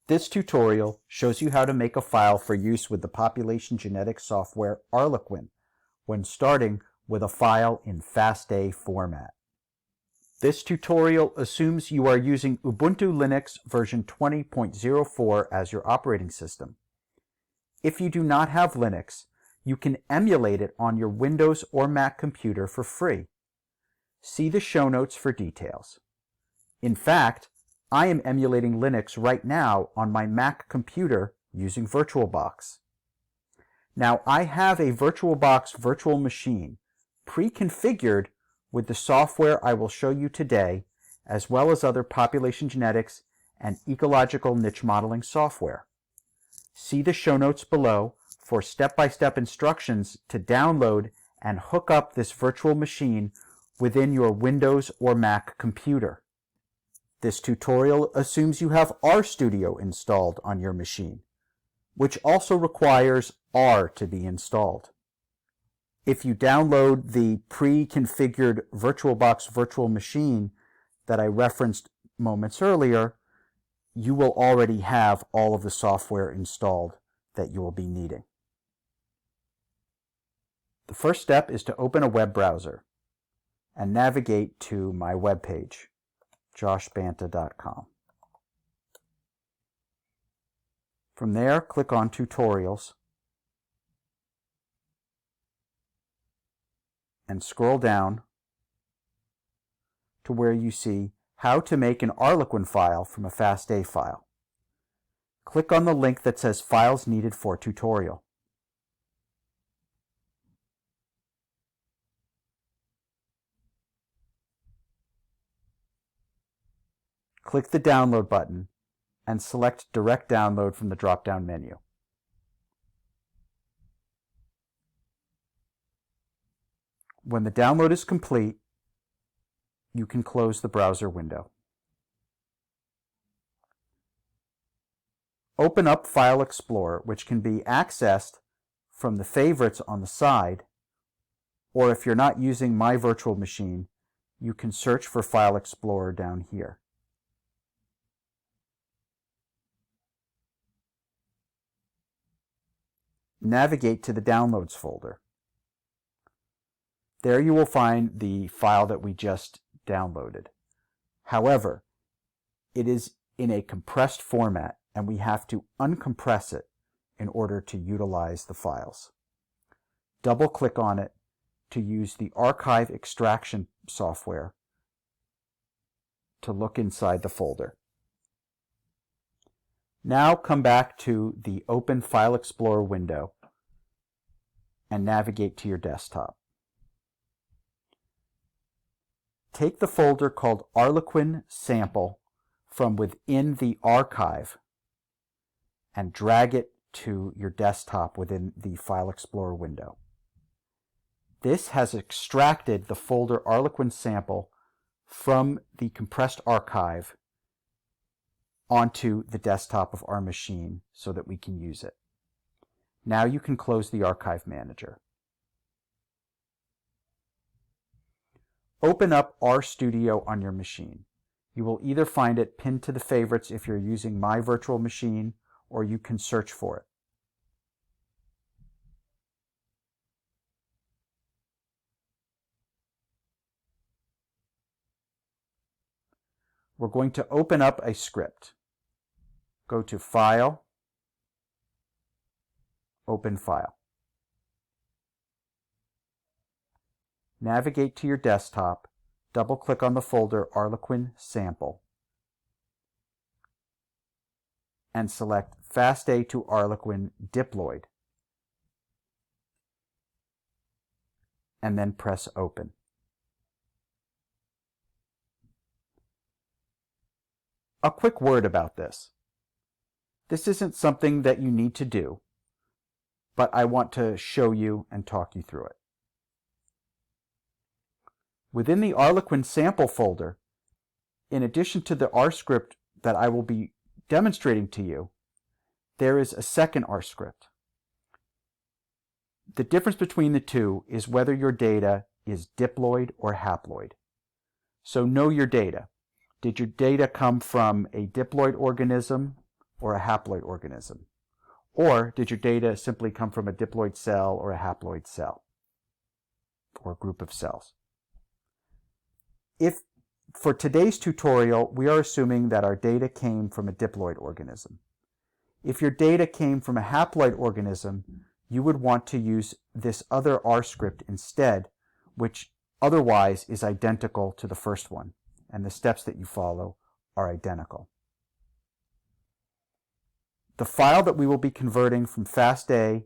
This tutorial shows you how to make a file for use with the population genetics software Arlequin when starting with a file in FASTA format. This tutorial assumes you are using Ubuntu Linux version 20.04 as your operating system. If you do not have Linux, you can emulate it on your Windows or Mac computer for free. See the show notes for details. In fact, I am emulating Linux right now on my Mac computer using VirtualBox. Now, I have a VirtualBox virtual machine pre-configured with the software I will show you today, as well as other population genetics and ecological niche modeling software. See the show notes below for step-by-step instructions to download and hook up this virtual machine within your Windows or Mac computer. This tutorial assumes you have Rstudio installed on your machine, which also requires R to be installed. If you download the pre-configured VirtualBox virtual machine that I referenced moments earlier, you will already have all of the software installed that you will be needing. The first step is to open a web browser and navigate to my web page, joshbanta.com. From there, click on Tutorials and scroll down to where you see How to Make an Arlequin File from a FASTA File. Click on the link that says Files Needed for Tutorial. Click the Download button and select Direct Download from the drop-down menu. When the download is complete, you can close the browser window. Open up File Explorer, which can be accessed from the favorites on the side, or if you're not using my virtual machine, you can search for File Explorer down here. Navigate to the Downloads folder. There you will find the file that we just downloaded. However, it is in a compressed format and we have to uncompress it in order to utilize the files. Double-click on it to use the archive extraction software to look inside the folder. Now come back to the Open File Explorer window and navigate to your desktop. Take the folder called Arlequin Sample from within the archive and drag it to your desktop within the File Explorer window. This has extracted the folder Arlequin Sample from the compressed archive onto the desktop of our machine so that we can use it. Now you can close the Archive Manager. Open up Rstudio on your machine. You will either find it pinned to the favorites if you're using my virtual machine, or you can search for it. We're going to open up a script. Go to File, Open File. Navigate to your desktop, double-click on the folder Arlequin Sample, and select FASTA to Arlequin Diploid, and then press Open. A quick word about this. This isn't something that you need to do, but I want to show you and talk you through it. Within the Arlequin sample folder, in addition to the R script that I will be demonstrating to you, there is a second R script. The difference between the two is whether your data is diploid or haploid. So know your data. Did your data come from a diploid organism or a haploid organism? Or did your data simply come from a diploid cell or a haploid cell or a group of cells? If for today's tutorial, we are assuming that our data came from a diploid organism. If your data came from a haploid organism, you would want to use this other R script instead, which otherwise is identical to the first one, and the steps that you follow are identical. The file that we will be converting from FASTA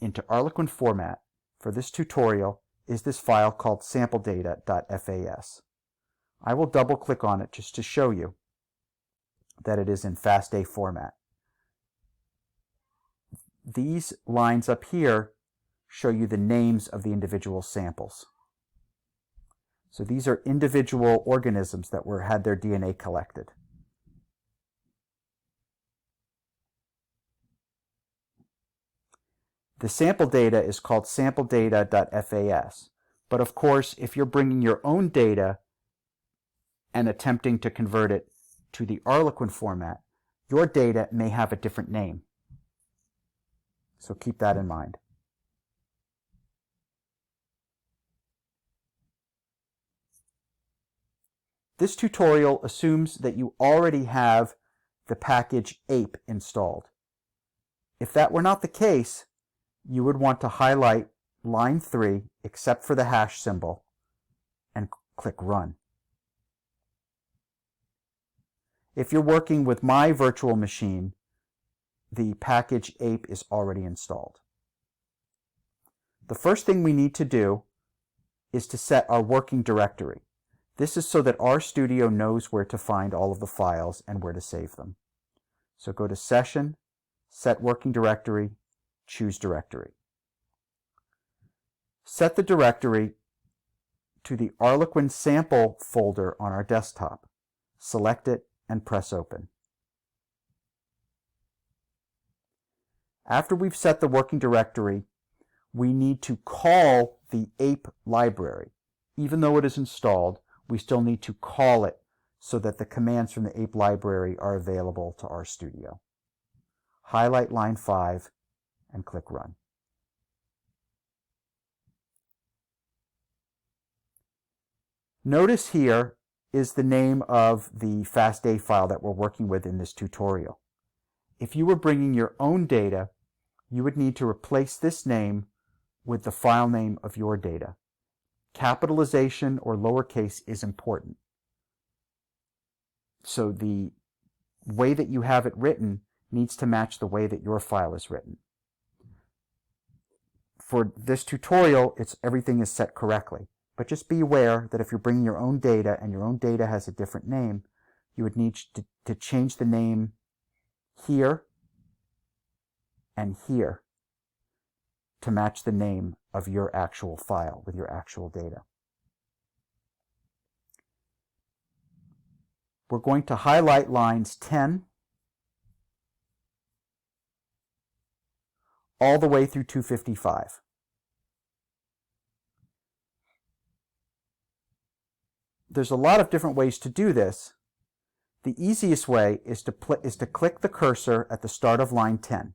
into Arlequin format for this tutorial is this file called sampledata.fas. I will double click on it just to show you that it is in FASTA format. These lines up here show you the names of the individual samples. So these are individual organisms that had their DNA collected. The sample data is called sampledata.fas, but of course, if you're bringing your own data and attempting to convert it to the Arlequin format, your data may have a different name. So keep that in mind. This tutorial assumes that you already have the package ape installed. If that were not the case, you would want to highlight line 3, except for the hash symbol, and click Run. If you're working with my virtual machine, the package ape is already installed. The first thing we need to do is to set our working directory. This is so that RStudio knows where to find all of the files and where to save them. So go to Session, Set Working Directory, choose Directory. Set the directory to the Arlequin sample folder on our desktop. Select it and press Open. After we've set the working directory, we need to call the ape library. Even though it is installed, we still need to call it so that the commands from the ape library are available to RStudio. Highlight line 5 and click Run. Notice here is the name of the FASTA file that we're working with in this tutorial. If you were bringing your own data, you would need to replace this name with the file name of your data. Capitalization or lowercase is important. So the way that you have it written needs to match the way that your file is written. For this tutorial, everything is set correctly. But just be aware that if you're bringing your own data and your own data has a different name, you would need to change the name here and here to match the name of your actual file with your actual data. We're going to highlight lines 10 all the way through 255. There's a lot of different ways to do this. The easiest way is to click the cursor at the start of line 10.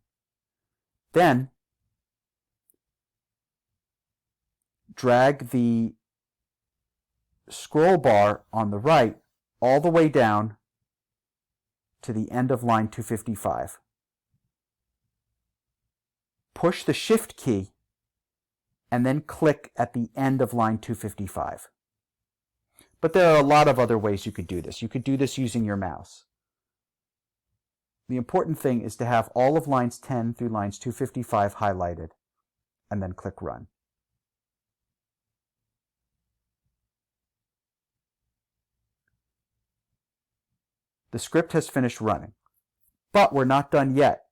Then drag the scroll bar on the right all the way down to the end of line 255. Push the Shift key and then click at the end of line 255. But there are a lot of other ways you could do this. You could do this using your mouse. The important thing is to have all of lines 10 through lines 255 highlighted, and then click Run. The script has finished running, but we're not done yet.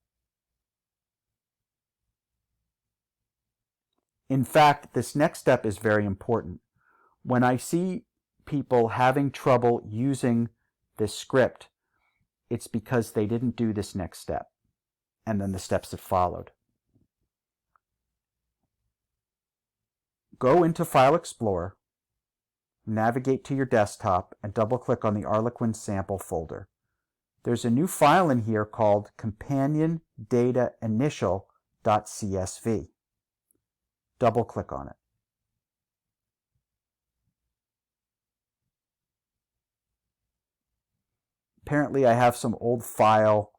In fact, this next step is very important. When I see people having trouble using this script, it's because they didn't do this next step, and then the steps that followed. Go into File Explorer, navigate to your desktop, and double-click on the Arlequin sample folder. there's a new file in here called companiondatainitial.csv. Double-click on it. Apparently, I have some old file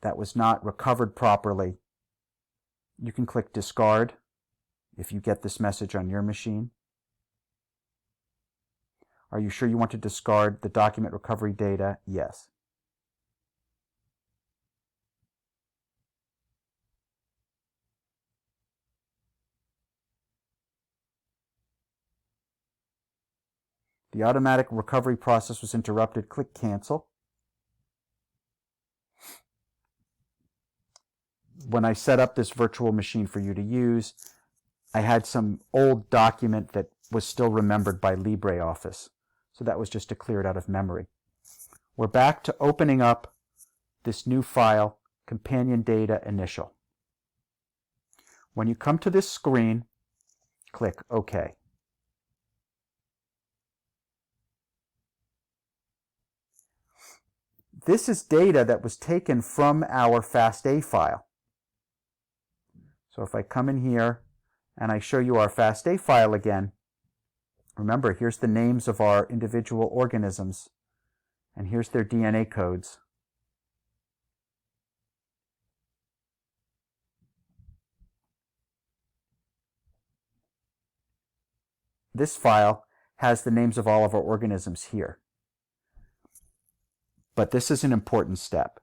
that was not recovered properly. You can click Discard if you get this message on your machine. Are you sure you want to discard the document recovery data? Yes. The automatic recovery process was interrupted. Click Cancel. When I set up this virtual machine for you to use, I had some old document that was still remembered by LibreOffice. So that was just to clear it out of memory. We're back to opening up this new file, Companion Data Initial. When you come to this screen, click OK. This is data that was taken from our FASTA file. So if I come in here and I show you our FASTA file again, remember, here's the names of our individual organisms, and here's their DNA codes. This file has the names of all of our organisms here. But this is an important step.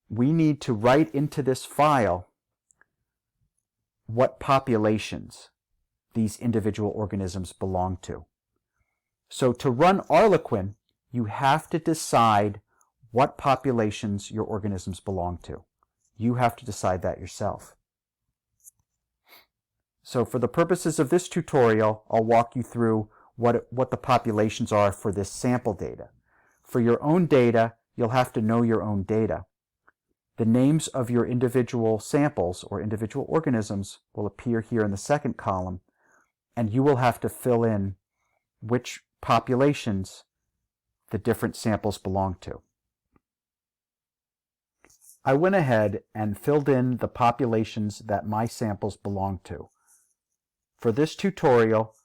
We need to write into this file what populations these individual organisms belong to. So to run Arlequin, you have to decide what populations your organisms belong to. You have to decide that yourself. So for the purposes of this tutorial, I'll walk you through what the populations are for this sample data. For your own data, you'll have to know your own data. The names of your individual samples or individual organisms will appear here in the second column, and you will have to fill in which populations the different samples belong to. I went ahead and filled in the populations that my samples belong to. For this tutorial,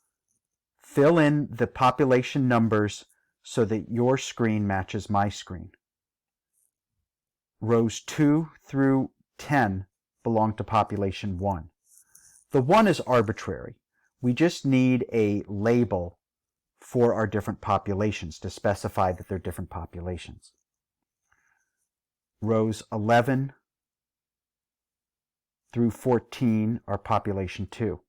fill in the population numbers so that your screen matches my screen. Rows 2 through 10 belong to population 1. The 1 is arbitrary. We just need a label for our different populations to specify that they're different populations. Rows 11 through 14 are population 2.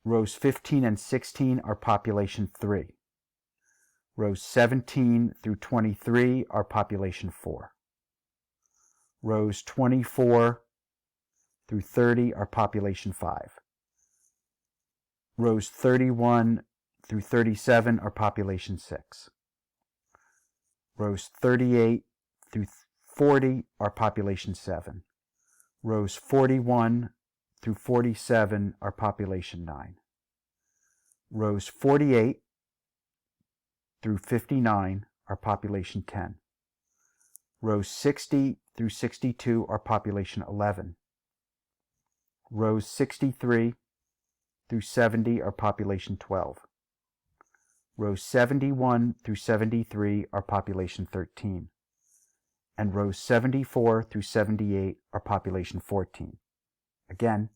Rows 15 and 16 are population 3. Rows 17 through 23 are population 4. Rows 24 through 30 are population 5. Rows 31 through 37 are population 6. Rows 38 through 40 are population 7. Rows 41 through 47 are population 9. Rows 48 through 59 are population 10. Rows 60 through 62 are population 11. Rows 63 through 70 are population 12. Rows 71 through 73 are population 13. And rows 74 through 78 are population 14. Again,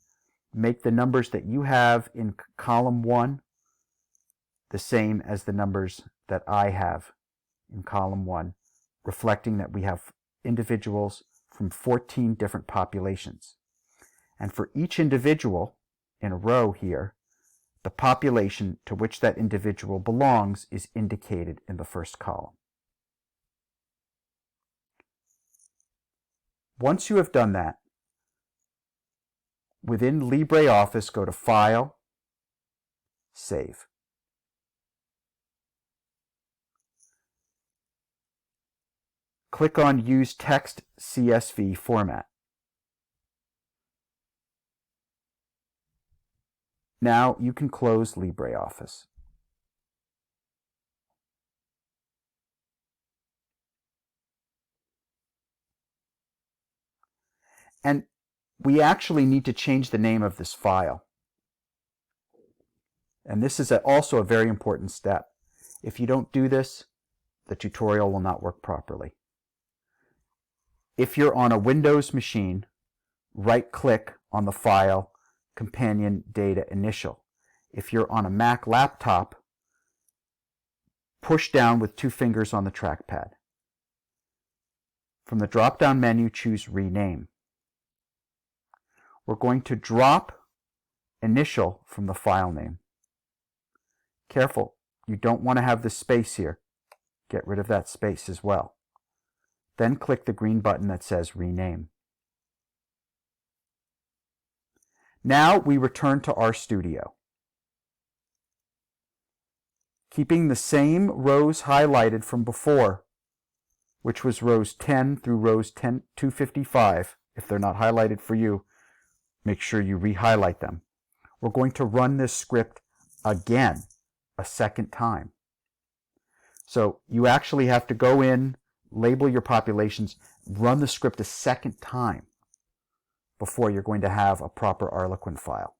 make the numbers that you have in column 1 the same as the numbers that I have in column 1, reflecting that we have individuals from 14 different populations. And for each individual in a row here, the population to which that individual belongs is indicated in the first column. Once you have done that, within LibreOffice, go to File, Save. Click on Use Text CSV Format. Now you can close LibreOffice. And we actually need to change the name of this file. And this is also a very important step. If you don't do this, the tutorial will not work properly. If you're on a Windows machine, right-click on the file Companion Data Initial. If you're on a Mac laptop, push down with 2 fingers on the trackpad. From the drop-down menu, choose Rename. We're going to drop Initial from the file name. Careful, you don't want to have the space here. Get rid of that space as well. Then click the green button that says Rename. Now we return to RStudio. Keeping the same rows highlighted from before, which was rows 10 through rows 255. If they're not highlighted for you, make sure you re-highlight them. We're going to run this script again, a second time. So you actually have to go in, label your populations, run the script a second time before you're going to have a proper Arlequin file.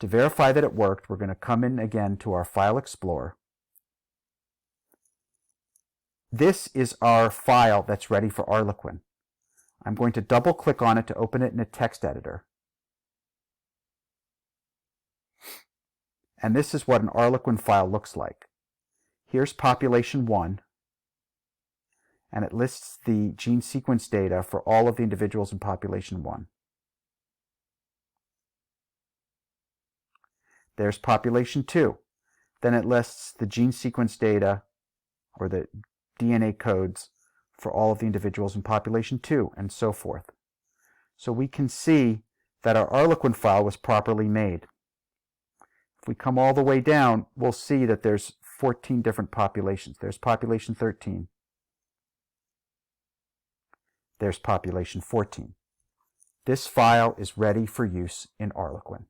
To verify that it worked, we're going to come in again to our File Explorer. This is our file that's ready for Arlequin. I'm going to double click on it to open it in a text editor. And this is what an Arlequin file looks like. Here's population 1, and it lists the gene sequence data for all of the individuals in population 1. There's population 2. Then it lists the gene sequence data, or the DNA codes, for all of the individuals in population 2, and so forth. So we can see that our Arlequin file was properly made. If we come all the way down, we'll see that there's 14 different populations. There's population 13. There's population 14. This file is ready for use in Arlequin.